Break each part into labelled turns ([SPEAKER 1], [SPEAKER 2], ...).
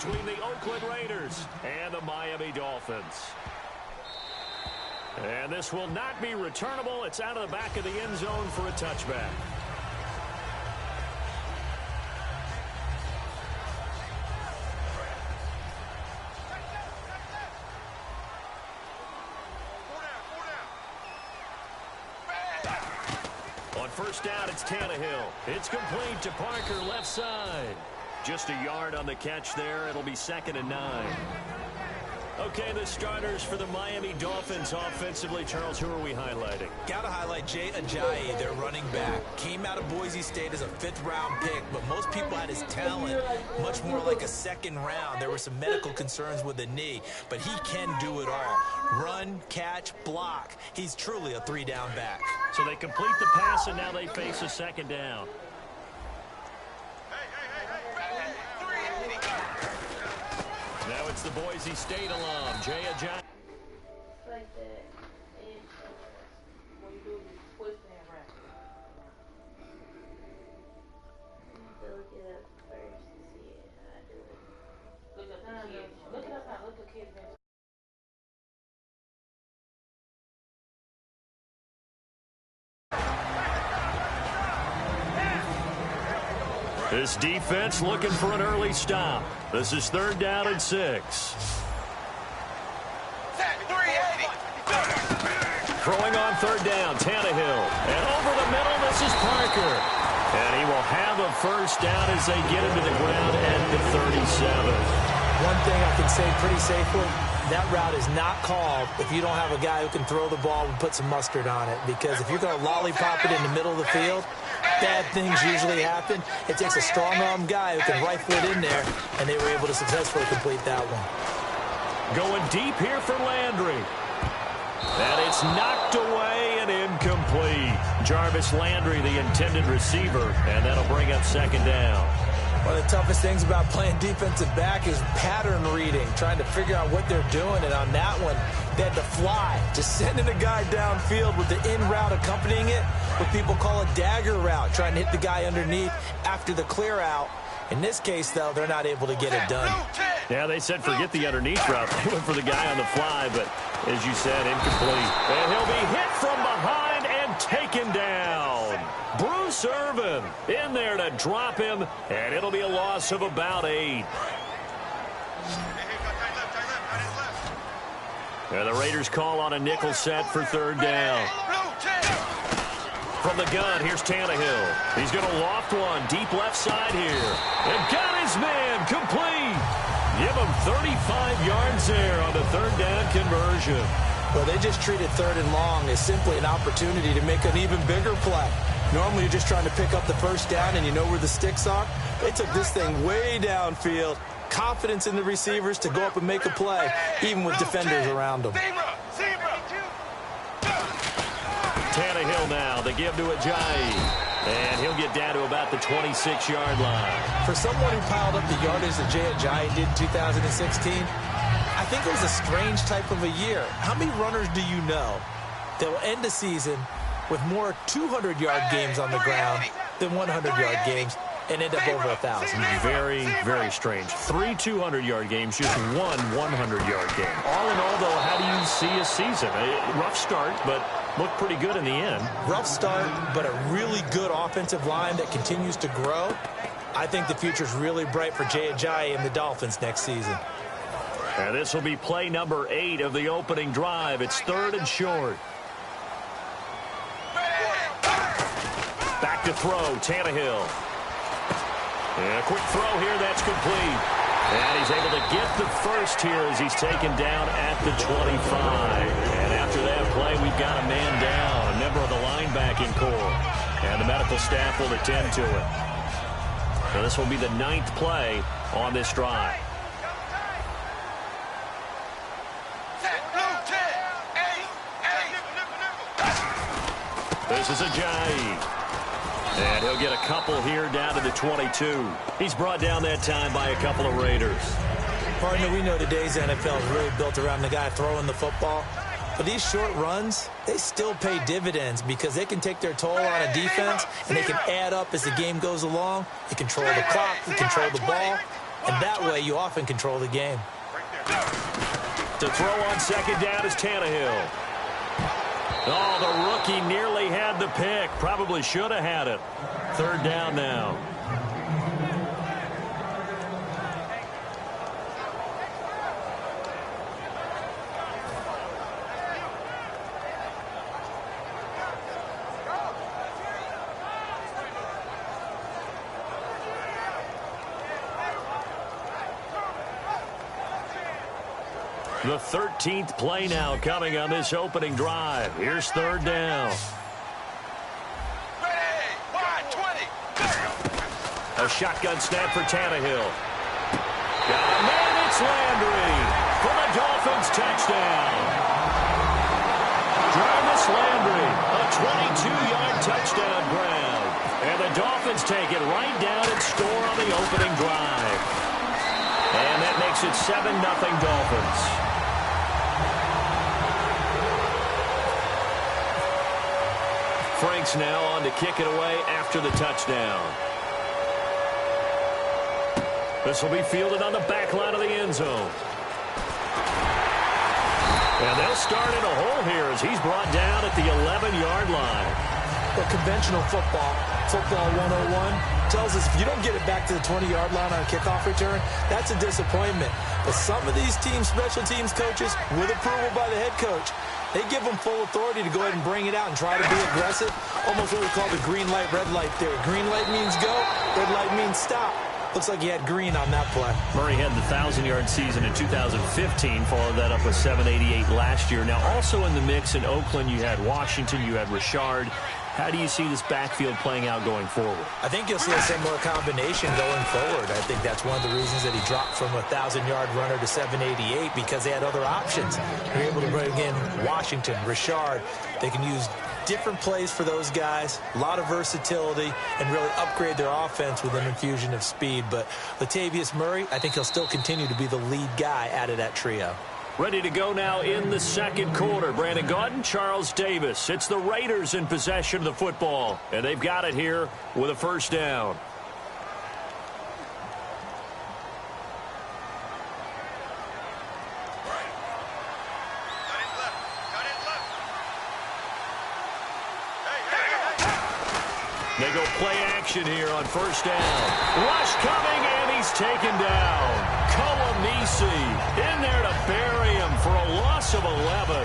[SPEAKER 1] between the Oakland Raiders and the Miami Dolphins. And this will not be returnable. It's out of the back of the end zone for a touchback. On first down, it's Tannehill. It's complete to Parker, left side. Just a yard on the catch there. It'll be 2nd and 9. Okay, the starters for the Miami Dolphins offensively. Charles, who are we highlighting?
[SPEAKER 2] Got to highlight Jay Ajayi, their running back. Came out of Boise State as a 5th-round pick, but most people had his talent much more like a 2nd round. There were some medical concerns with the knee, but he can do it all. Run, catch, block. He's truly a 3-down back.
[SPEAKER 1] So they complete the pass, and now they face a 2nd down. Now it's the Boise State alum, Jay Ajayi.
[SPEAKER 3] Like that. And when you do it, you twist and wrap. You have to look it up first to see it, how I do it. Look up the kids. Look it up now. Look at kids.
[SPEAKER 1] This defense looking for an early stop. This is 3rd down and 6. Throwing on 3rd down, Tannehill. And over the middle, this is Parker. And he will have a first down as they get into the ground at the 37.
[SPEAKER 2] One thing I can say pretty safely, that route is not called if you don't have a guy who can throw the ball and put some mustard on it. Because if you're going to lollipop it in the middle of the field, bad things usually happen. It takes a strong-arm guy who can rifle it in there, and they were able to successfully complete that one.
[SPEAKER 1] Going deep here for Landry. And it's knocked away and incomplete. Jarvis Landry, the intended receiver, and that'll bring up 2nd down.
[SPEAKER 2] One of the toughest things about playing defensive back is pattern reading, trying to figure out what they're doing. And on that one, they had to fly, just sending a guy downfield with the in route accompanying it, what people call a dagger route, trying to hit the guy underneath after the clear out. In this case, though, they're not able to get it done.
[SPEAKER 1] Yeah, they said forget the underneath route. They went for the guy on the fly, but as you said, incomplete. And he'll be hit from behind and taken down. Bruce Irvin in there to drop him, and it'll be a loss of about 8. And the Raiders call on a nickel set for 3rd down. From the gun, here's Tannehill. He's going to loft one deep left side here. And got his man complete. Give him 35 yards there on the 3rd down conversion.
[SPEAKER 2] Well, they just treated 3rd and long as simply an opportunity to make an even bigger play. Normally, you're just trying to pick up the first down and you know where the sticks are. They took this thing way downfield. Confidence in the receivers to go up and make a play, even with defenders around them.
[SPEAKER 1] Tannehill now, they give to Ajayi. And he'll get down to about the 26-yard line.
[SPEAKER 2] For someone who piled up the yardage that Jay Ajayi did in 2016, I think it was a strange type of a year. How many runners do you know that will end the season with more 200-yard games on the ground than 100-yard games and end up over 1,000?
[SPEAKER 1] Very, very strange. 3 200-yard games, just 1 100-yard game. All in all, though, how do you see a season? A rough start, but looked pretty good in the end.
[SPEAKER 2] Rough start, but a really good offensive line that continues to grow. I think the future's really bright for Jay Ajayi and the Dolphins next season.
[SPEAKER 1] And this will be play number 8 of the opening drive. It's 3rd and short. Back to throw, Tannehill. And a quick throw here, that's complete. And he's able to get the first here as he's taken down at the 25. And after that play, we've got a man down, a member of the linebacking corps. And the medical staff will attend to it. So this will be the 9th play on this drive. This is Ajayi. And he'll get a couple here down to the 22. He's brought down that time by a couple of Raiders.
[SPEAKER 2] Partner, we know today's NFL is really built around the guy throwing the football. But these short runs, they still pay dividends because they can take their toll on a defense and they can add up as the game goes along. They control the clock, they control the ball. and that way you often control the game.
[SPEAKER 1] To throw on second down is Tannehill. Oh, the rookie nearly had the pick. Probably should have had it. Third down now. The 13th play now coming on this opening drive. Here's third down.
[SPEAKER 4] Ready, wide, 20.
[SPEAKER 1] A shotgun snap for Tannehill. Got a man, it's Landry for the Dolphins touchdown. Jarvis Landry, a 22-yard touchdown grab. And the Dolphins take it right down and score on the opening drive. And that makes it 7-0 Dolphins. Franks now on to kick it away after the touchdown. This will be fielded on the back line of the end zone. And they'll start in a hole here as he's brought down at the 11-yard line.
[SPEAKER 2] Well, conventional football 101, tells us if you don't get it back to the 20-yard line on a kickoff return, that's a disappointment. But some of these teams, special teams coaches, with approval by the head coach, they give them full authority to go ahead and bring it out and try to be aggressive. Almost what we call the green light, red light theory. Green light means go, red light means stop. Looks like he had green on that play.
[SPEAKER 1] Murray had the 1,000-yard season in 2015, followed that up with 788 last year. Now, also in the mix in Oakland, you had Washington, you had Richard. How do you see this backfield playing out going forward?
[SPEAKER 2] I think you'll see a similar combination going forward. I think that's one of the reasons that he dropped from a 1,000-yard runner to 788, because they had other options. They're able to bring in Washington, Richard. They can use different plays for those guys, a lot of versatility, and really upgrade their offense with an infusion of speed. But Latavius Murray, I think he'll still continue to be the lead guy out of that trio.
[SPEAKER 1] Ready to go now in the second quarter. Brandon Gaudin, Charles Davis. It's the Raiders in possession of the football, and they've got it here with a first down. They go play action here on first down. Rush coming, and he's taken down. Kouamisi in there to bury him for a loss of 11.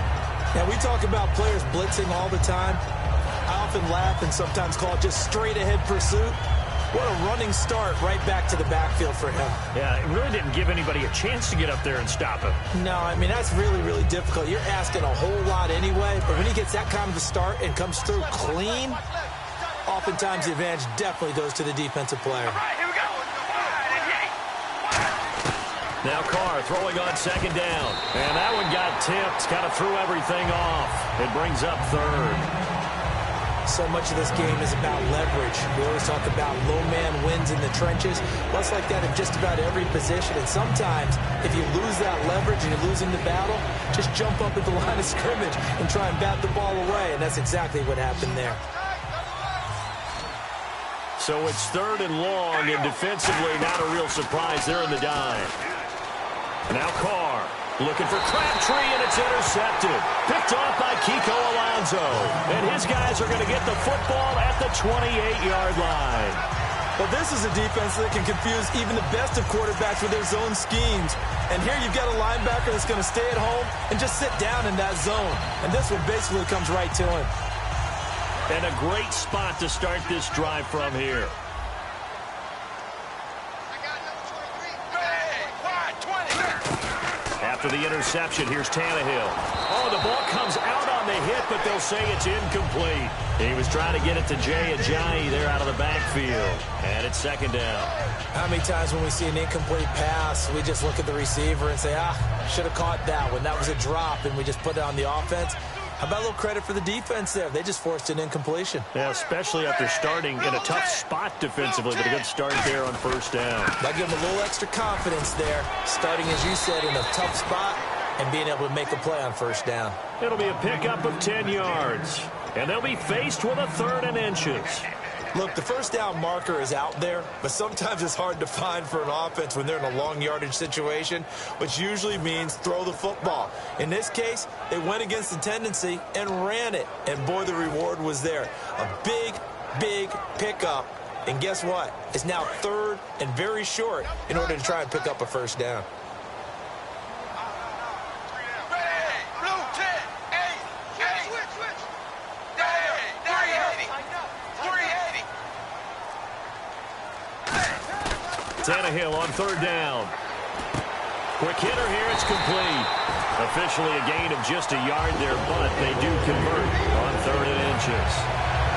[SPEAKER 2] Yeah, we talk about players blitzing all the time. I often laugh and sometimes call it just straight ahead pursuit. What a running start right back to the backfield for him.
[SPEAKER 1] Yeah, it really didn't give anybody a chance to get up there and stop him.
[SPEAKER 2] No, I mean, that's really, really difficult. You're asking a whole lot anyway, but when he gets that kind of a start and comes through clean, oftentimes the advantage definitely goes to the defensive player.
[SPEAKER 1] Now Carr throwing on second down. And that one got tipped, kind of threw everything off. It brings up third.
[SPEAKER 2] So much of this game is about leverage. We always talk about low man wins in the trenches. Well, it's like that in just about every position. And sometimes, if you lose that leverage and you're losing the battle, just jump up at the line of scrimmage and try and bat the ball away. And that's exactly what happened there.
[SPEAKER 1] So it's third and long, and defensively not a real surprise there in the dime. Now Carr looking for Crabtree, and it's intercepted. Picked off by Kiko Alonso. And his guys are going to get the football at the 28-yard line.
[SPEAKER 2] Well, this is a defense that can confuse even the best of quarterbacks with their zone schemes. And here you've got a linebacker that's going to stay at home and just sit down in that zone. And this one basically comes right to him.
[SPEAKER 1] And a great spot to start this drive from here. After the interception, here's Tannehill. Oh, the ball comes out on the hit, but they'll say it's incomplete. He was trying to get it to Jay Ajayi there out of the backfield. And it's second down.
[SPEAKER 2] How many times when we see an incomplete pass, we just look at the receiver and say, should have caught that one. That was a drop, and we just put it on the offense. How about a little credit for the defense there? They just forced an incompletion.
[SPEAKER 1] Yeah, especially after starting in a tough spot defensively, but a good start there on first down.
[SPEAKER 2] That give them a little extra confidence there, starting, as you said, in a tough spot and being able to make a play on first down.
[SPEAKER 1] It'll be a pickup of 10 yards, and they'll be faced with a third and inches.
[SPEAKER 2] Look, the first down marker is out there, but sometimes it's hard to find for an offense when they're in a long yardage situation, which usually means throw the football. In this case, they went against the tendency and ran it, and boy, the reward was there. A big, big pickup, and guess what? It's now third and very short in order to try and pick up a first down.
[SPEAKER 1] Tannehill on third down. Quick hitter here, it's complete. Officially a gain of just a yard there, but they do convert on 3rd and inches.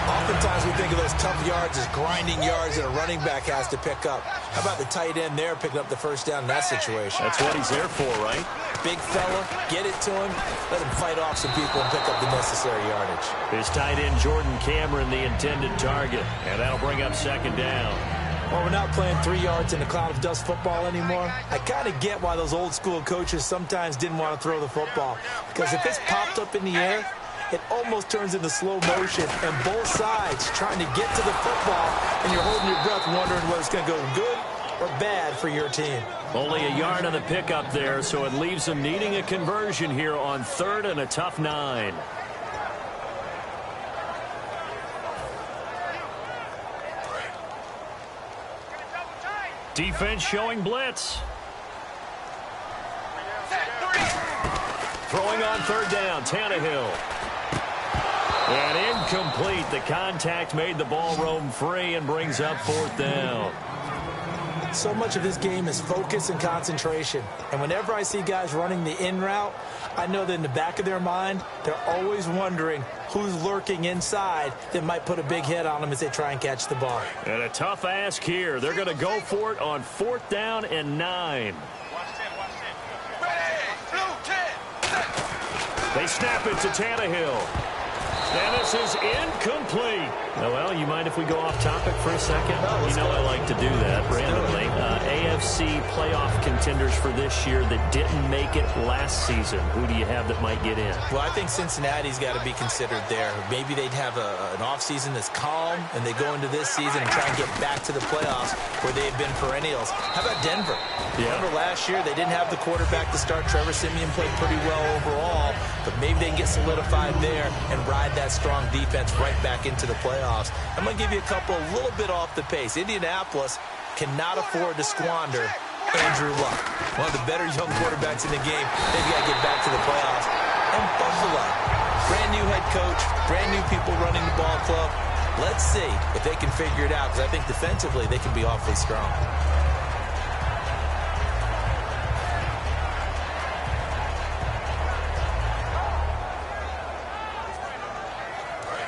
[SPEAKER 2] Oftentimes we think of those tough yards as grinding yards that a running back has to pick up. How about the tight end there picking up the first down in that situation?
[SPEAKER 1] That's what he's there for, right?
[SPEAKER 2] Big fella, get it to him, let him fight off some people and pick up the necessary yardage.
[SPEAKER 1] His tight end, Jordan Cameron, the intended target, and that'll bring up 2nd down.
[SPEAKER 2] Well, we're not playing 3 yards in a cloud of dust football anymore. I kind of get why those old school coaches sometimes didn't want to throw the football. Because if it's popped up in the air, it almost turns into slow motion. And both sides trying to get to the football, and you're holding your breath wondering whether it's going to go good or bad for your team.
[SPEAKER 1] Only a yard on the pickup there, so it leaves them needing a conversion here on 3rd and a tough 9. Defense showing blitz. Throwing on 3rd down, Tannehill. And incomplete. The contact made the ball roam free and brings up 4th down.
[SPEAKER 2] So much of this game is focus and concentration. And whenever I see guys running the in route, I know that in the back of their mind, they're always wondering who's lurking inside that might put a big hit on them as they try and catch the ball.
[SPEAKER 1] And a tough ask here. They're going to go for it on 4th down and 9. They snap it to Tannehill. And this is incomplete. Well, you mind if we go off topic for a second?
[SPEAKER 2] No,
[SPEAKER 1] you know I like to do that randomly. AFC playoff contenders for this year that didn't make it last season. Who do you have that might get in?
[SPEAKER 2] Well, I think Cincinnati's got to be considered there. Maybe they'd have an offseason that's calm, and they go into this season and try and get back to the playoffs where they had been perennials. How about Denver?
[SPEAKER 1] Yeah.
[SPEAKER 2] Remember last year they didn't have the quarterback to start. Trevor Siemian played pretty well overall, but maybe they can get solidified there and ride that strong defense right back into the playoffs. I'm going to give you a couple a little bit off the pace. Indianapolis cannot afford to squander Andrew Luck, one of the better young quarterbacks in the game. They've got to get back to the playoffs. And Buffalo, brand new head coach, brand new people running the ball club. Let's see if they can figure it out, because I think defensively they can be awfully strong.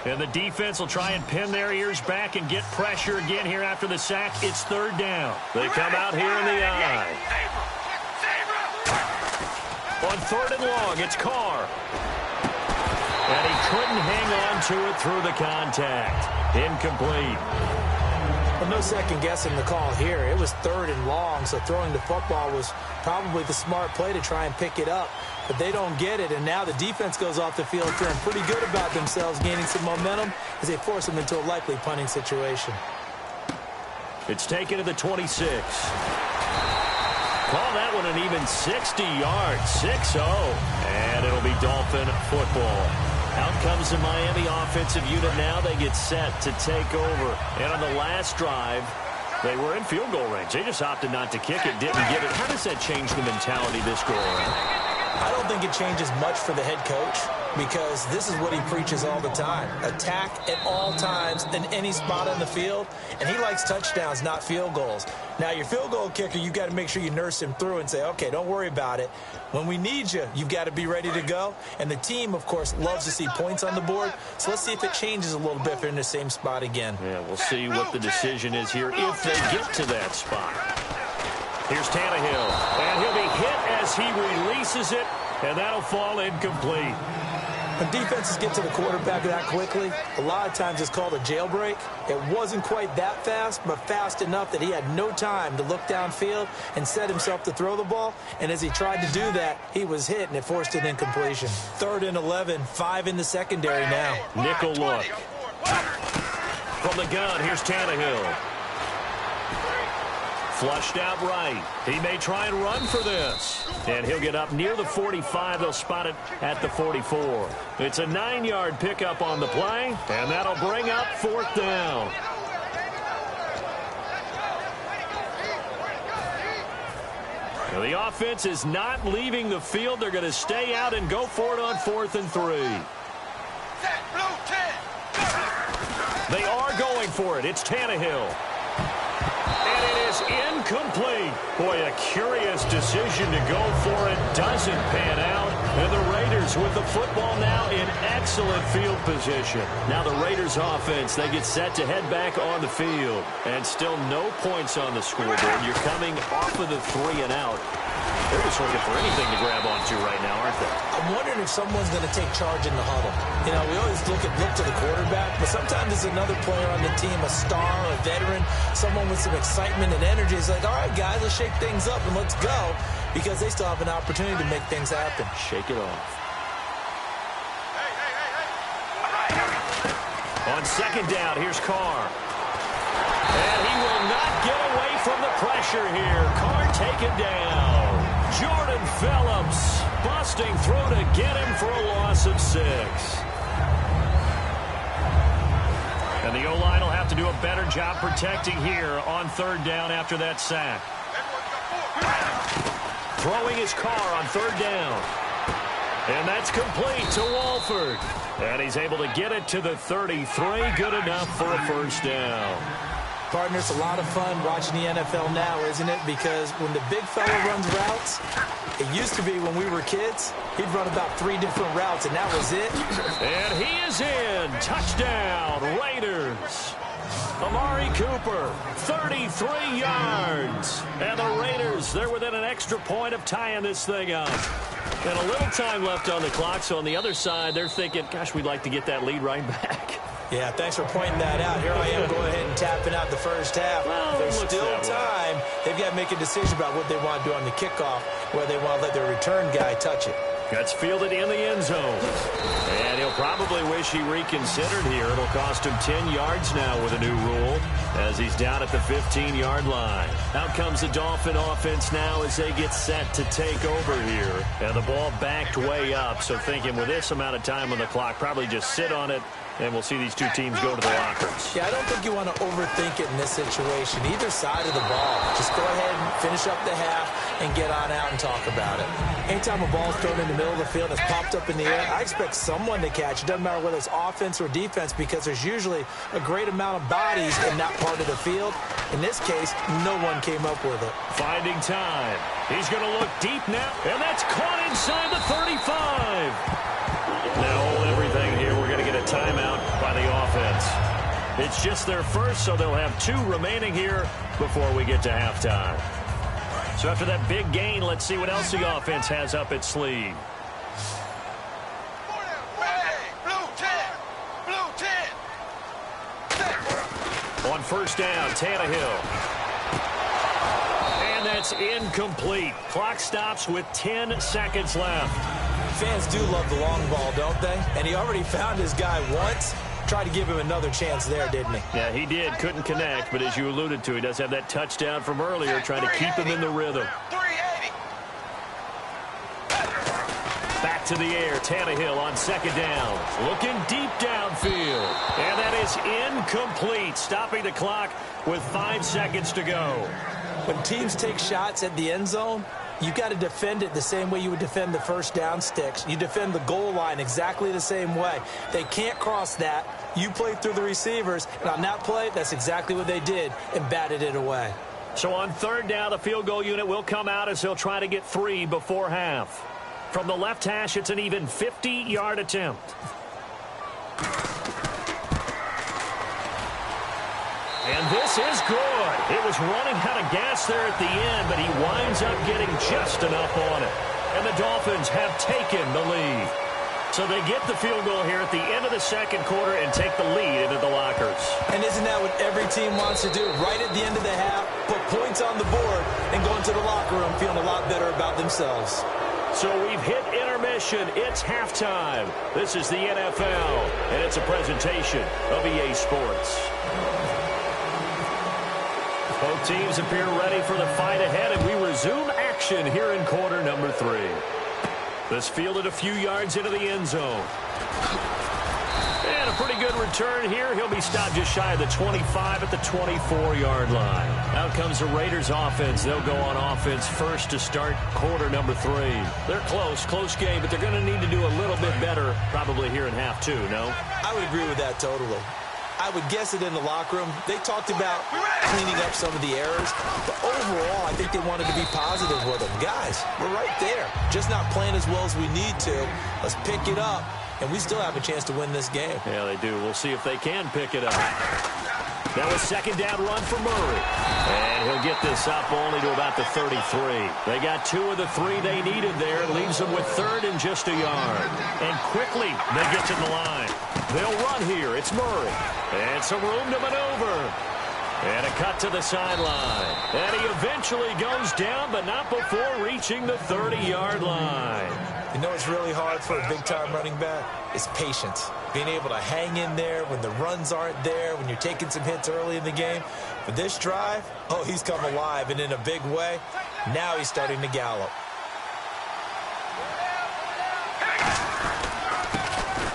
[SPEAKER 1] And the defense will try and pin their ears back and get pressure again here after the sack. It's 3rd down. They come out here in the eye. On 3rd and long, it's Carr. And he couldn't hang on to it through the contact. Incomplete.
[SPEAKER 2] Well, no second guessing the call here. It was 3rd and long, so throwing the football was probably the smart play to try and pick it up. But they don't get it, and now the defense goes off the field feeling pretty good about themselves, gaining some momentum as they force them into a likely punting situation.
[SPEAKER 1] It's taken to the 26. Call that one an even 60 yards, 6-0. And it'll be Dolphin football. Out comes the Miami offensive unit now. They get set to take over. And on the last drive, they were in field goal range. They just opted not to kick it, didn't get it. How does that change the mentality this go around?
[SPEAKER 2] I don't think it changes much for the head coach, because this is what he preaches all the time. Attack at all times in any spot on the field, and he likes touchdowns, not field goals. Now, your field goal kicker, you've got to make sure you nurse him through and say, okay, don't worry about it. When we need you, you've got to be ready to go. And the team, of course, loves to see points on the board, so let's see if it changes a little bit if they're in the same spot again.
[SPEAKER 1] Yeah, we'll see what the decision is here if they get to that spot. Here's Tannehill, and he'll be hit as he releases it, and that'll fall incomplete.
[SPEAKER 2] When defenses get to the quarterback that quickly, a lot of times it's called a jailbreak. It wasn't quite that fast, but fast enough that he had no time to look downfield and set himself to throw the ball. And as he tried to do that, he was hit, and it forced an incompletion. 3rd and 11, 5 in the secondary now.
[SPEAKER 1] Nickel look. From the gun, here's Tannehill. Flushed out right. He may try and run for this. And he'll get up near the 45. They'll spot it at the 44. It's a 9-yard pickup on the play, and that'll bring up 4th down. Now, the offense is not leaving the field. They're going to stay out and go for it on 4th and 3. They are going for it. It's Tannehill. And it is incomplete. Boy, a curious decision to go for it. Doesn't pan out. And the Raiders with the football now in excellent field position. Now the Raiders offense, they get set to head back on the field. And still no points on the scoreboard. You're coming off of the 3 and out. They're just looking for anything to grab onto right now, aren't they?
[SPEAKER 2] I'm wondering if someone's going to take charge in the huddle. You know, we always look to the quarterback, but sometimes it's another player on the team, a star, a veteran, someone with some excitement and energy. It's like, all right, guys, let's shake things up and let's go, because they still have an opportunity to make things happen.
[SPEAKER 1] Shake it off. On 2nd down, here's Carr. And he will not get away from the pressure here. Carr taken down. Jordan Phillips busting through to get him for a loss of 6. And the O-line will have to do a better job protecting here on 3rd down after that sack. Throwing his Carr on 3rd down. And that's complete to Walford. And he's able to get it to the 33. Good enough for a 1st down.
[SPEAKER 2] Partner, it's a lot of fun watching the NFL now, isn't it? Because when the big fella runs routes, it used to be when we were kids, he'd run about 3 different routes, and that was it.
[SPEAKER 1] And he is in. Touchdown, Raiders. Amari Cooper, 33 yards. And the Raiders, they're within an extra point of tying this thing up. And a little time left on the clock, so on the other side, they're thinking, gosh, we'd like to get that lead right back.
[SPEAKER 2] Yeah, thanks for pointing that out. Here I am going ahead and tapping out the first half.
[SPEAKER 1] Well,
[SPEAKER 2] there's still time. They've got to make a decision about what they want to do on the kickoff, whether they want to let their return guy touch it.
[SPEAKER 1] That's fielded in the end zone. And he'll probably wish he reconsidered here. It'll cost him 10 yards now with a new rule as he's down at the 15-yard line. Out comes the Dolphin offense now as they get set to take over here. And the ball backed way up, so thinking with this amount of time on the clock, probably just sit on it, and we'll see these two teams go to the lockers.
[SPEAKER 2] Yeah, I don't think you want to overthink it in this situation. Either side of the ball. Just go ahead and finish up the half and get on out and talk about it. Anytime a ball is thrown in the middle of the field and it's popped up in the air, I expect someone to catch. It doesn't matter whether it's offense or defense, because there's usually a great amount of bodies in that part of the field. In this case, no one came up with it.
[SPEAKER 1] Finding time. He's going to look deep now, and that's caught inside the 35. Now hold everything here. We're going to get a timeout by the offense. It's just their first, so they'll have 2 remaining here before we get to halftime. So after that big gain, let's see what else the offense has up its sleeve. On 1st down, Tannehill. And that's incomplete. Clock stops with 10 seconds left.
[SPEAKER 2] Fans do love the long ball, don't they? And he already found his guy once. Tried to give him another chance there, didn't he?
[SPEAKER 1] Yeah, he did. Couldn't connect, but as you alluded to, he does have that touchdown from earlier, trying to keep him in the rhythm. Back to the air, Tannehill on 2nd down. Looking deep downfield. And that is incomplete, stopping the clock with 5 seconds to go.
[SPEAKER 2] When teams take shots at the end zone, you've got to defend it the same way you would defend the 1st down sticks. You defend the goal line exactly the same way. They can't cross that. You play through the receivers, and on that play, that's exactly what they did and batted it away.
[SPEAKER 1] So on 3rd down, the field goal unit will come out as he'll try to get 3 before half. From the left hash, it's an even 50-yard attempt. And this is good. It was running out of gas there at the end, but he winds up getting just enough on it. And the Dolphins have taken the lead. So they get the field goal here at the end of the 2nd quarter and take the lead into the lockers.
[SPEAKER 2] And isn't that what every team wants to do? Right at the end of the half, put points on the board and go into the locker room feeling a lot better about themselves.
[SPEAKER 1] So we've hit intermission. It's halftime. This is the NFL, and it's a presentation of EA Sports. Both teams appear ready for the fight ahead, and we resume action here in quarter number 3. This fielded a few yards into the end zone. And a pretty good return here. He'll be stopped just shy of the 25 at the 24-yard line. Out comes the Raiders offense. They'll go on offense first to start quarter number 3. They're close game, but they're going to need to do a little bit better probably here in half 2, no?
[SPEAKER 2] I would agree with that totally. I would guess it in the locker room. They talked about cleaning up some of the errors, but overall, I think they wanted to be positive with them. Guys, we're right there. Just not playing as well as we need to. Let's pick it up, and we still have a chance to win this game.
[SPEAKER 1] Yeah, they do. We'll see if they can pick it up. Now a second down run for Murray. And he'll get this up only to about the 33. They got 2 of the 3 they needed there. Leaves them with 3rd and just a yard. And quickly, they get to the line. They'll run here. It's Murray. And some room to maneuver. And a cut to the sideline. And he eventually goes down, but not before reaching the 30-yard line.
[SPEAKER 2] You know what's really hard for a big-time running back? It's patience. Being able to hang in there when the runs aren't there, when you're taking some hits early in the game. For this drive, oh, he's come alive, and in a big way. Now he's starting to gallop.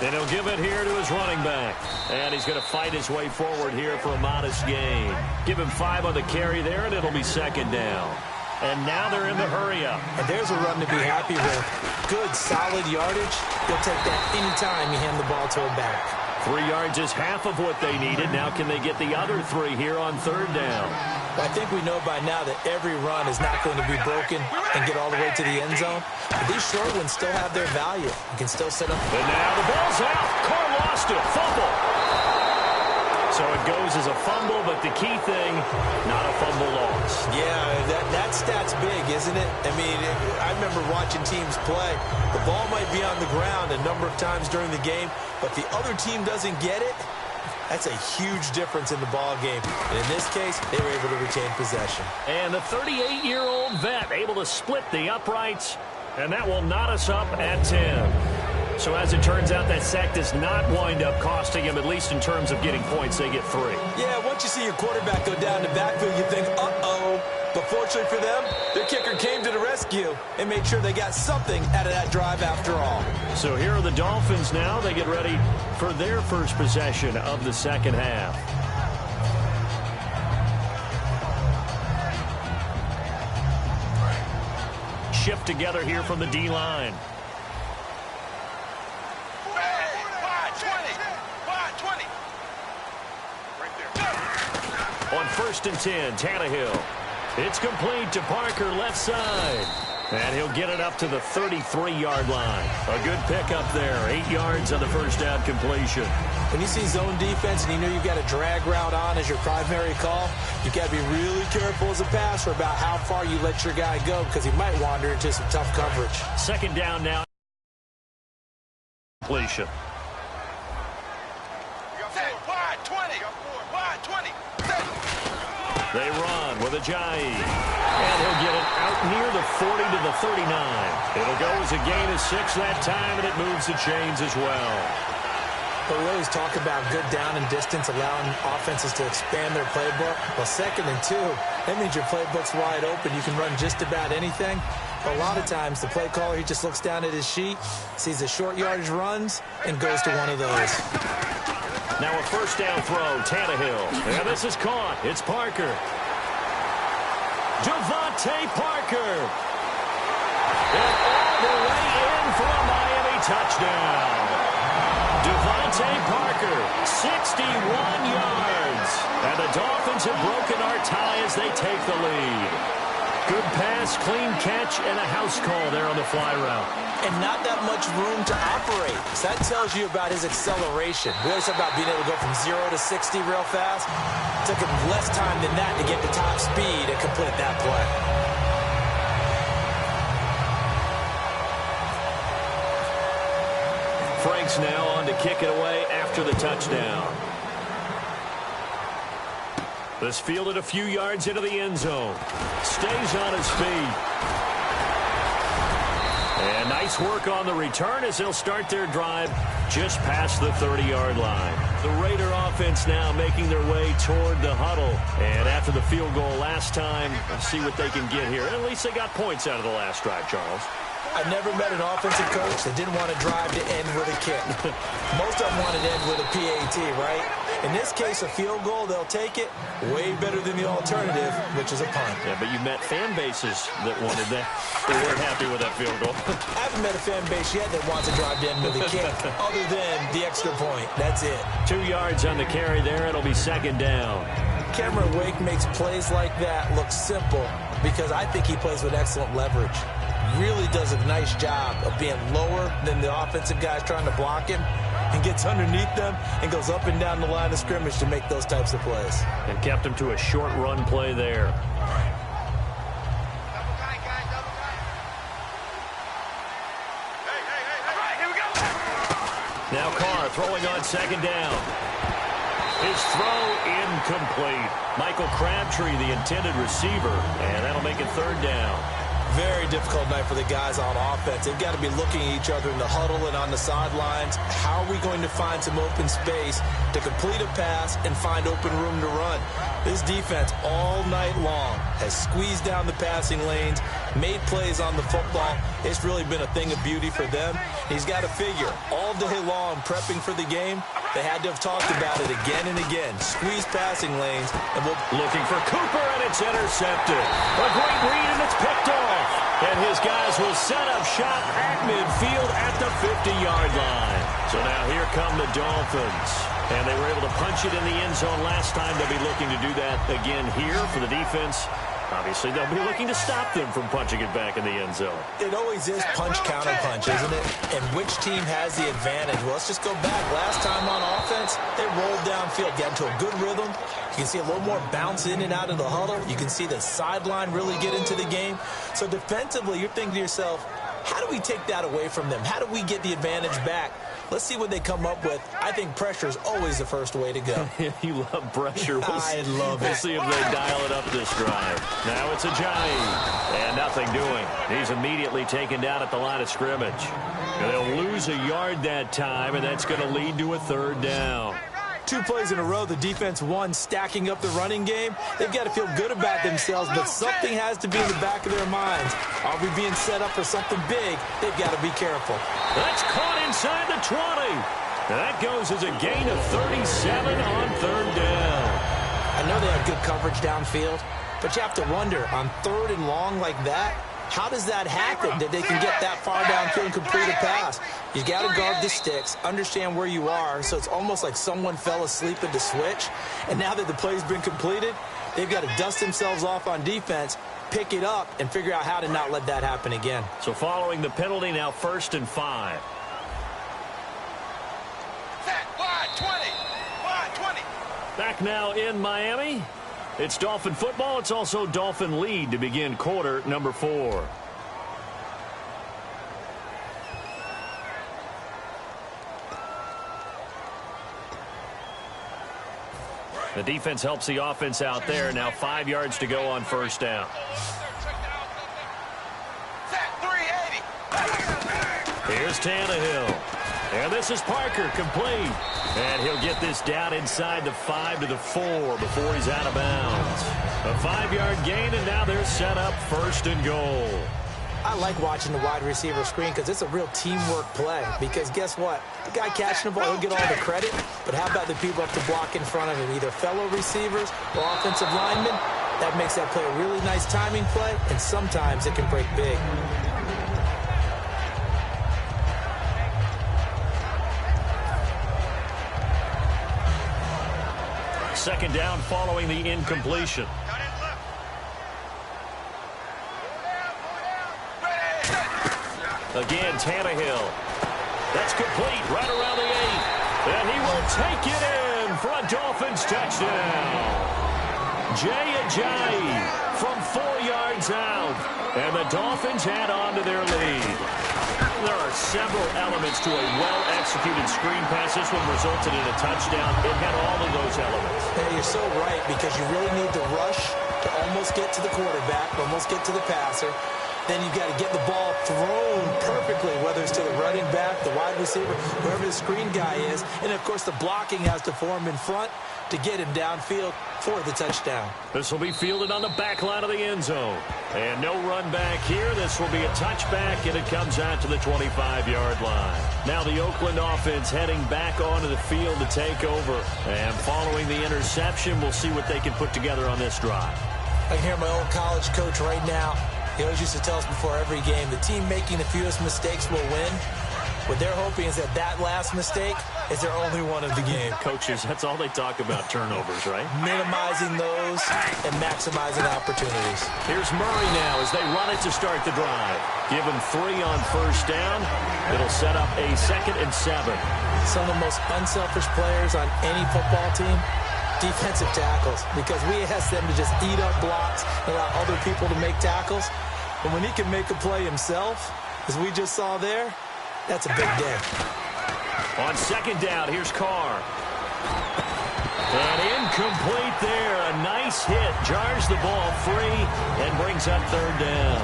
[SPEAKER 1] And he'll give it here to his running back. And he's going to fight his way forward here for a modest gain. Give him 5 on the carry there, and it'll be second down. And now they're in the hurry-up.
[SPEAKER 2] And there's a run to be happy with. Good, solid yardage. He'll take that anytime you hand the ball to him back.
[SPEAKER 1] 3 yards is half of what they needed. Now can they get the other 3 here on 3rd down?
[SPEAKER 2] Well, I think we know by now that every run is not going to be broken and get all the way to the end zone. But these short ones still have their value. You can still set up.
[SPEAKER 1] And now the ball's out. Carr lost it. Fumble. So it goes as a fumble, but the key thing, not a fumble loss.
[SPEAKER 2] Yeah, that stat's big, isn't it? I mean, I remember watching teams play. The ball might be on the ground a number of times during the game, but the other team doesn't get it. That's a huge difference in the ball game. And in this case, they were able to retain possession.
[SPEAKER 1] And the 38-year-old vet able to split the uprights, and that will knot us up at 10. So as it turns out, that sack does not wind up costing him, at least in terms of getting points. They get 3.
[SPEAKER 2] Yeah, once you see your quarterback go down the backfield, you think, uh-oh. But fortunately for them, their kicker came to the rescue and made sure they got something out of that drive after all.
[SPEAKER 1] So here are the Dolphins now. They get ready for their first possession of the second half. Shift together here from the D-line. On 1st and 10, Tannehill. It's complete to Parker, left side. And he'll get it up to the 33-yard line. A good pickup there. 8 yards on the first down completion.
[SPEAKER 2] When you see zone defense and you know you've got a drag route on as your primary call, you've got to be really careful as a passer about how far you let your guy go because he might wander into some tough coverage.
[SPEAKER 1] Second down now. Completion. They run with Ajayi. And he'll get it out near the 40 to the 39. It'll go as a gain of 6 that time, and it moves the chains as well.
[SPEAKER 2] But we always talk about good down and distance, allowing offenses to expand their playbook. Well, 2nd and 2, that means your playbook's wide open. You can run just about anything. But a lot of times, the play caller, he just looks down at his sheet, sees the short yardage runs, and goes to one of those.
[SPEAKER 1] Now a first down throw, Tannehill. And this is caught. It's Parker. Devontae Parker. And all the way in for a Miami touchdown. Devontae Parker, 61 yards. And the Dolphins have broken our tie as they take the lead. Good pass, clean catch, and a house call there on the fly route.
[SPEAKER 2] And not that much room to operate. So that tells you about his acceleration. We always talk about being able to go from 0 to 60 real fast. It took him less time than that to get to top speed and complete that play.
[SPEAKER 1] Frank's now on to kick it away after the touchdown. This fielded a few yards into the end zone. Stays on his feet. And Nice work on the return as they'll start their drive just past the 30-yard line. The Raider offense now making their way toward the huddle. And after the field goal last time, let's see what they can get here. At least they got points out of the last drive, Charles.
[SPEAKER 2] I've never met an offensive coach that didn't want to drive to end with a kick. Most of them wanted to end with a PAT, right? In this case, a field goal, they'll take it. Way better than the alternative, which is a punt.
[SPEAKER 1] Yeah, but you met fan bases that wanted that. They weren't happy with that field goal.
[SPEAKER 2] I haven't met a fan base yet that wants to drive to end with a kick, other than the extra point. That's it. 2
[SPEAKER 1] yards on the carry there. It'll be second down.
[SPEAKER 2] Cameron Wake makes plays like that look simple because I think he plays with excellent leverage. Really does a nice job of being lower than the offensive guys trying to block him and gets underneath them and goes up and down the line of scrimmage to make those types of plays.
[SPEAKER 1] And kept him to a short run play there. Now Carr throwing on second down. His throw incomplete. Michael Crabtree, the intended receiver, and that'll make it third down.
[SPEAKER 2] Very difficult night for the guys on offense. They've got to be looking at each other in the huddle and on the sidelines. How are we going to find some open space to complete a pass and find open room to run? This defense all night long has squeezed down the passing lanes, made plays on the football. It's really been a thing of beauty for them. He's got to figure all day long prepping for the game. They had to have talked about it again and again. Squeeze passing lanes. And
[SPEAKER 1] looking for Cooper, and it's intercepted. A great read, and it's picked off. And his guys will set up shop at midfield at the 50-yard line. So now here come the Dolphins. And they were able to punch it in the end zone last time. They'll be looking to do that again here for the defense. Obviously, they'll be looking to stop them from punching it back in the end zone.
[SPEAKER 2] It always is punch-counter-punch, isn't it? And which team has the advantage? Well, let's just go back. Last time on offense, they rolled downfield, got into a good rhythm. You can see a little more bounce in and out of the huddle. You can see the sideline really get into the game. So defensively, you're thinking to yourself, how do we take that away from them? How do we get the advantage back? Let's see what they come up with. I think pressure is always the first way to go.
[SPEAKER 1] You love pressure.
[SPEAKER 2] I love it.
[SPEAKER 1] We'll see if they dial it up this drive. Now it's Ajayi. And nothing doing. He's immediately taken down at the line of scrimmage. And they'll lose a yard that time, and that's going to lead to a third down.
[SPEAKER 2] 2 plays in a row, the defense won, stacking up the running game. They've got to feel good about themselves, but something has to be in the back of their minds. Are we being set up for something big? They've got to be careful.
[SPEAKER 1] That's caught inside the 20. That goes as a gain of 37 on third down.
[SPEAKER 2] I know they have good coverage downfield, but you have to wonder, on third and long like that, how does that happen that they can get that far downfield and complete a pass? You got to guard the sticks, understand where you are, so it's almost like someone fell asleep at the switch, and now that the play's been completed, they've got to dust themselves off on defense, pick it up, and figure out how to not let that happen again.
[SPEAKER 1] So following the penalty, now 1st and 5.
[SPEAKER 4] Wide 20.
[SPEAKER 1] Back now in Miami. It's Dolphin football. It's also Dolphin lead to begin quarter number 4. The defense helps the offense out there. Now 5 yards to go on first down. Here's Tannehill. And this is Parker, complete. And he'll get this down inside the 5 to the 4 before he's out of bounds. A 5-yard gain, and now they're set up 1st and goal.
[SPEAKER 2] I like watching the wide receiver screen because it's a real teamwork play. Because guess what? The guy catching the ball, he'll get all the credit. But how about the people up to block in front of him? Either fellow receivers or offensive linemen. That makes that play a really nice timing play, and sometimes it can break big.
[SPEAKER 1] Second down following the incompletion. Again, Tannehill. That's complete right around the 8. And he will take it in for a Dolphins touchdown. Ajayi from 4 yards out. And the Dolphins add on to their lead. There are several elements to a well-executed screen pass. This one resulted in a touchdown. It had all of those elements.
[SPEAKER 2] Yeah, you're so right, because you really need the rush to almost get to the quarterback, almost get to the passer. Then you've got to get the ball thrown perfectly, the wide receiver, whoever the screen guy is. And, of course, the blocking has to form in front to get him downfield for the touchdown.
[SPEAKER 1] This will be fielded on the back line of the end zone. And no run back here. This will be a touchback, and it comes out to the 25-yard line. Now the Oakland offense heading back onto the field to take over. And following the interception, we'll see what they can put together on this drive.
[SPEAKER 2] I can hear my old college coach right now. He always used to tell us before every game, the team making the fewest mistakes will win. What they're hoping is that that last mistake is their only one of the game.
[SPEAKER 1] Coaches, that's all they talk about, turnovers, right?
[SPEAKER 2] Minimizing those and maximizing opportunities.
[SPEAKER 1] Here's Murray now as they run it to start the drive. Give him 3 on first down. It'll set up a 2nd and 7.
[SPEAKER 2] Some of the most unselfish players on any football team, defensive tackles, because we ask them to just eat up blocks and allow other people to make tackles. But when he can make a play himself, as we just saw there, that's a big day.
[SPEAKER 1] On 2nd down, here's Carr. And incomplete there. A nice hit. Jars the ball free and brings up 3rd down.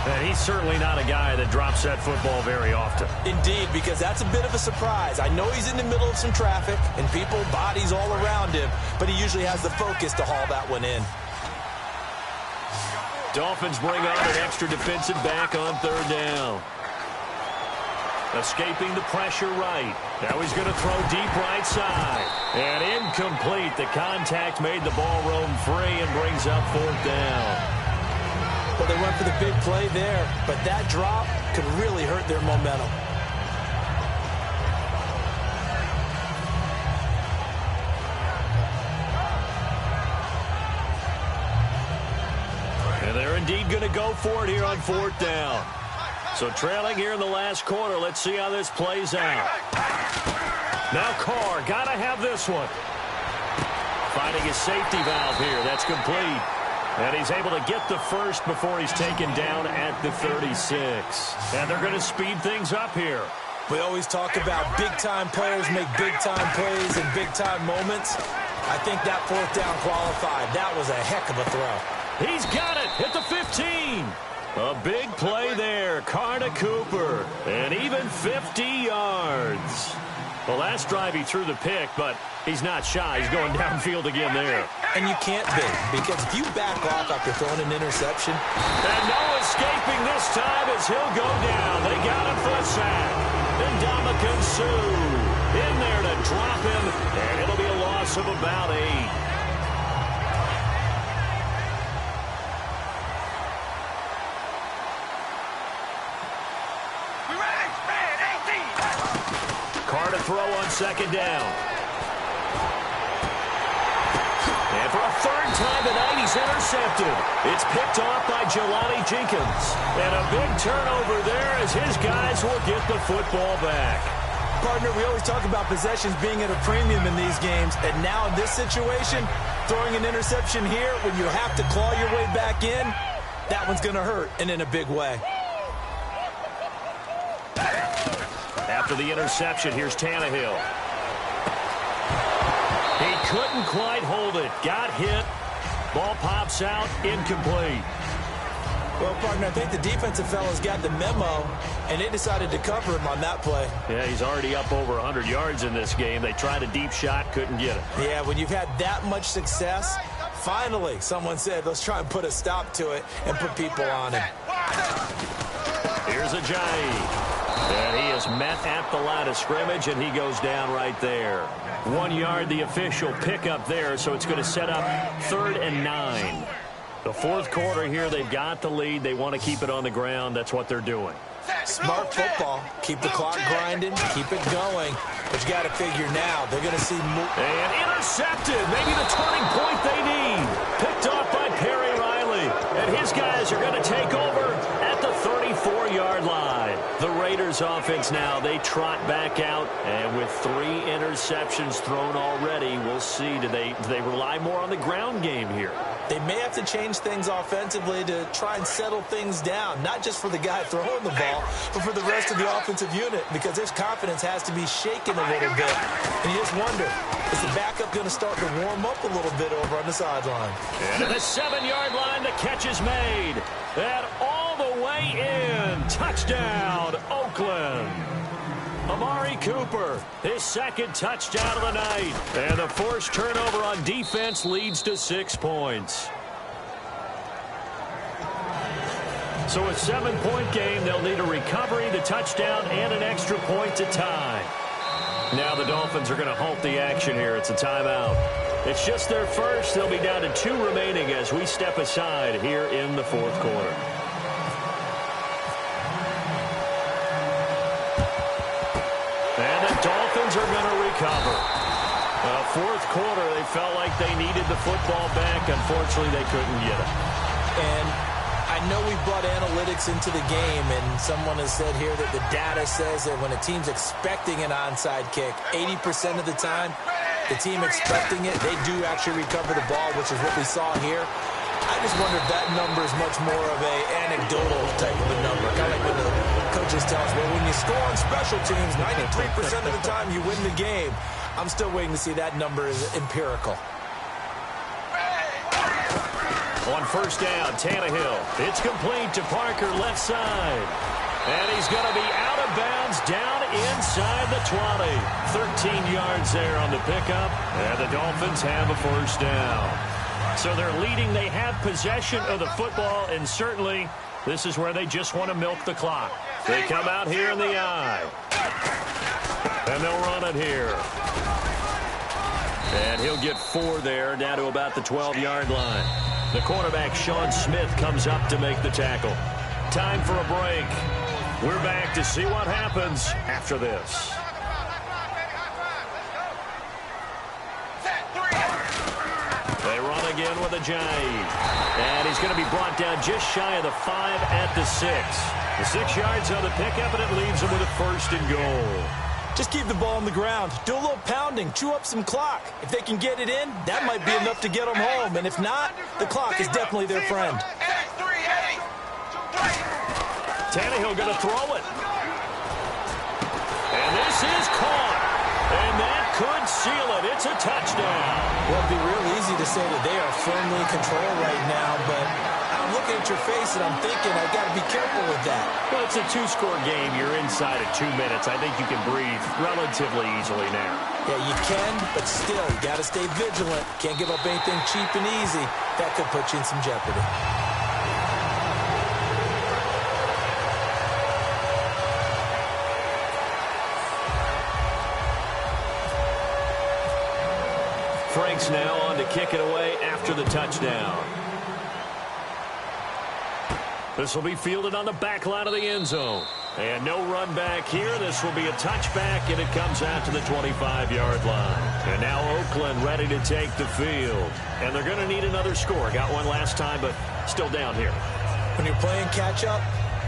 [SPEAKER 1] And he's certainly not a guy that drops that football very often.
[SPEAKER 2] Indeed, because that's a bit of a surprise. I know he's in the middle of some traffic and people, bodies all around him, but he usually has the focus to haul that one in.
[SPEAKER 1] Dolphins bring on an extra defensive back on 3rd down. Escaping the pressure right. Now he's going to throw deep right side. And incomplete. The contact made the ball roam free and brings up 4th down.
[SPEAKER 2] Well, they went for the big play there, but that drop could really hurt their momentum.
[SPEAKER 1] And they're indeed going to go for it here on 4th down. So trailing here in the last quarter. Let's see how this plays out. Now Carr, got to have this one. Finding his safety valve here. That's complete. And he's able to get the first before he's taken down at the 36. And they're going to speed things up here.
[SPEAKER 2] We always talk about big-time players make big-time plays in big-time moments. I think that 4th down qualified. That was a heck of a throw.
[SPEAKER 1] He's got it at the 15. A big play there. Carr to Cooper. And even 50 yards. The last drive he threw the pick, but he's not shy. He's going downfield again there.
[SPEAKER 2] And you can't be, because if you back off after throwing an interception.
[SPEAKER 1] And no escaping this time as he'll go down. They got him for a sack. And Ndamukong Suh in there to drop him. And it'll be a loss of about 8. Carr to throw on 2nd down. And for a 3rd time tonight, he's intercepted. It's picked off by Jelani Jenkins. And a big turnover there as his guys will get the football back.
[SPEAKER 2] Partner, we always talk about possessions being at a premium in these games. And now in this situation, throwing an interception here when you have to claw your way back in, that one's going to hurt, and in a big way.
[SPEAKER 1] After the interception, here's Tannehill. He couldn't quite hold it. Got hit. Ball pops out. Incomplete.
[SPEAKER 2] Well, partner, I think the defensive fellas got the memo, and they decided to cover him on that play.
[SPEAKER 1] Yeah, he's already up over 100 yards in this game. They tried a deep shot, couldn't get it.
[SPEAKER 2] Yeah, when you've had that much success, finally someone said, let's try and put a stop to it and put people on him.
[SPEAKER 1] Here's Ajayi. And he is met at the line of scrimmage, and he goes down right there. 1 yard, the official pickup there, so it's going to set up 3rd and 9. The 4th quarter here, they've got the lead. They want to keep it on the ground. That's what they're doing.
[SPEAKER 2] Smart football. Keep the clock grinding. Keep it going. But you got to figure now, they're going to see more.
[SPEAKER 1] And intercepted. Maybe the turning point they need. Picked off by Perry Riley. And his guys are going to take over at the 34-yard line. The Raiders offense now, they trot back out. And with 3 interceptions thrown already, we'll see. Do they rely more on the ground game here?
[SPEAKER 2] They may have to change things offensively to try and settle things down, not just for the guy throwing the ball, but for the rest of the offensive unit, because their confidence has to be shaken a little bit. And you just wonder, is the backup going to start to warm up a little bit over on the sideline?
[SPEAKER 1] And at the 7-yard line, the catch is made. And all the way in. Touchdown, Oakland. Amari Cooper, his second touchdown of the night. And the forced turnover on defense leads to 6 points. So a 7-point game, they'll need a recovery, the touchdown, and an extra point to tie. Now the Dolphins are going to halt the action here. It's a timeout. It's just their first. They'll be down to 2 remaining as we step aside here in the fourth quarter. And the Dolphins are going to recover. Fourth quarter, they felt like they needed the football back. Unfortunately, they couldn't get it.
[SPEAKER 2] And I know we brought analytics into the game, and someone has said here that the data says that when a team's expecting an onside kick, 80% of the time, the team expecting it, they do actually recover the ball, which is what we saw here. I just wonder if that number is much more of a anecdotal type of a number. Kind of like when the coaches tell us, well, when you score on special teams, 93% of the time you win the game. I'm still waiting to see that number is empirical.
[SPEAKER 1] On first down, Tannehill. It's complete to Parker, left side. And he's going to be out of bounds down inside the 20. 13 yards there on the pickup. And the Dolphins have a first down. So they're leading. They have possession of the football, and certainly this is where they just want to milk the clock. They come out here in the eye. And they'll run it here. And he'll get 4 there, down to about the 12-yard line. The quarterback, Sean Smith, comes up to make the tackle. Time for a break. We're back to see what happens after this. They run again with a jive. And he's going to be brought down just shy of the 5 at the 6. The 6 yards on the pickup, and it leaves him with a first and goal.
[SPEAKER 2] Just keep the ball on the ground. Do a little pounding. Chew up some clock. If they can get it in, that might be enough to get them home. And if not, the clock is definitely their friend.
[SPEAKER 1] Tannehill going to throw it. And this is caught. And that could seal it. It's a touchdown.
[SPEAKER 2] Well, it'd be real easy to say that they are firmly in control right now, but I'm looking at your face and I'm thinking I've got to be careful with that.
[SPEAKER 1] Well, it's a 2-score game. You're inside of 2 minutes. I think you can breathe relatively easily now.
[SPEAKER 2] Yeah, you can, but still, you got to stay vigilant. Can't give up anything cheap and easy. That could put you in some jeopardy.
[SPEAKER 1] Frank's now on to kick it away after the touchdown. This will be fielded on the back line of the end zone. And no run back here. This will be a touchback, and it comes out to the 25-yard line. And now Oakland ready to take the field. And they're going to need another score. Got one last time, but still down here.
[SPEAKER 2] When you're playing catch-up,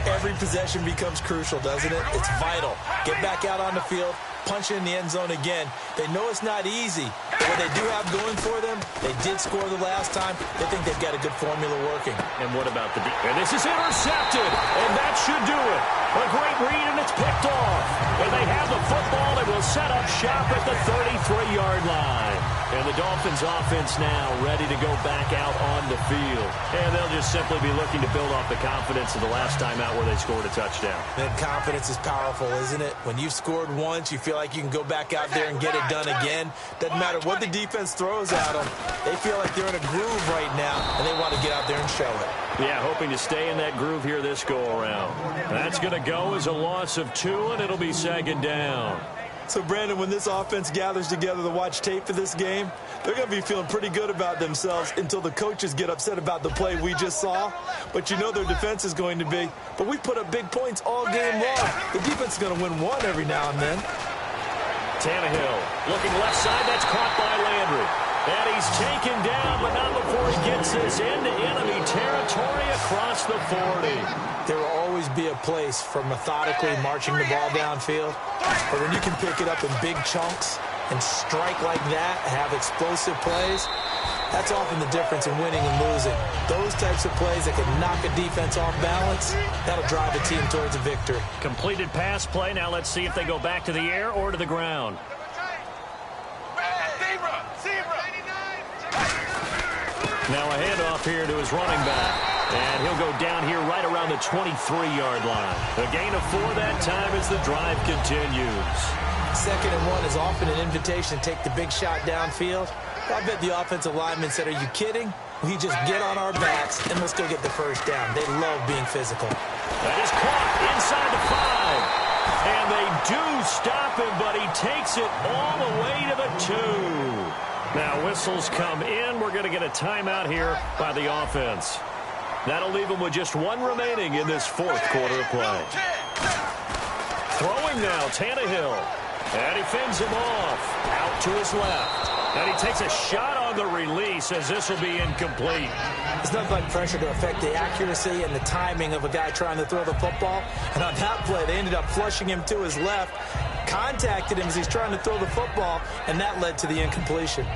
[SPEAKER 2] every possession becomes crucial, doesn't it? It's vital. Get back out on the field, punch in the end zone again. They know it's not easy, but what they do have going for them, they did score the last time. They think they've got a good formula working.
[SPEAKER 1] And what about the and this is intercepted, and that should do it. A great read, and it's picked off. And they have the football. They will set up shop at the 33-yard line. And the Dolphins offense now ready to go back out on the field. And they'll just simply be looking to build off the confidence of the last time out where they scored a touchdown.
[SPEAKER 2] That confidence is powerful, isn't it? When you've scored once, you feel like you can go back out there and get it done again. Doesn't matter what the defense throws at them. They feel like they're in a groove right now, and they want to get out there and show it.
[SPEAKER 1] Yeah, hoping to stay in that groove here this go-around. That's going to go as a loss of 2, and it'll be second down.
[SPEAKER 2] So, Brandon, when this offense gathers together to watch tape for this game, they're going to be feeling pretty good about themselves until the coaches get upset about the play we just saw. But you know their defense is going to be. But we put up big points all game long. The defense is going to win one every now and then.
[SPEAKER 1] Tannehill looking left side. That's caught by Landry. And he's taken down, but not before he gets this into enemy territory across the 40.
[SPEAKER 2] There will always be a place for methodically marching the ball downfield. But when you can pick it up in big chunks and strike like that, have explosive plays, that's often the difference in winning and losing. Those types of plays that can knock a defense off balance, that'll drive a team towards a victory.
[SPEAKER 1] Completed pass play. Now let's see if they go back to the air or to the ground. Now a handoff here to his running back. And he'll go down here right around the 23-yard line. A gain of 4 that time as the drive continues.
[SPEAKER 2] 2nd and 1 is often an invitation to take the big shot downfield. I bet the offensive lineman said, are you kidding? We just get on our backs and let's go get the first down. They love being physical.
[SPEAKER 1] That is caught inside the 5. And they do stop him, but he takes it all the way to the 2. Now whistles come in. We're going to get a timeout here by the offense. That'll leave him with just 1 remaining in this 4th quarter of play. Throwing now, Tannehill. And he fends him off. Out to his left. And he takes a shot on the release as this will be incomplete.
[SPEAKER 2] It's nothing like pressure to affect the accuracy and the timing of a guy trying to throw the football. And on that play, they ended up flushing him to his left, contacted him as he's trying to throw the football, and that led to the incompletion.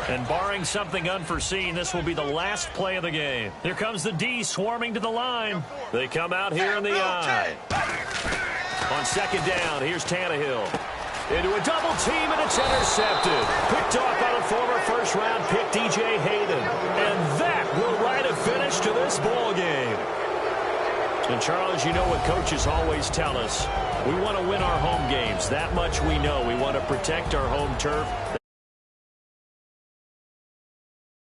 [SPEAKER 1] And barring something unforeseen, this will be the last play of the game. Here comes the D swarming to the line. They come out here in the I. On 2nd down, here's Tannehill. Into a double team, and it's intercepted. Picked off by the former first-round pick, DJ Hayden. And that will write a finish to this ball game. And, Charles, you know what coaches always tell us. We want to win our home games. That much we know. We want to protect our home turf.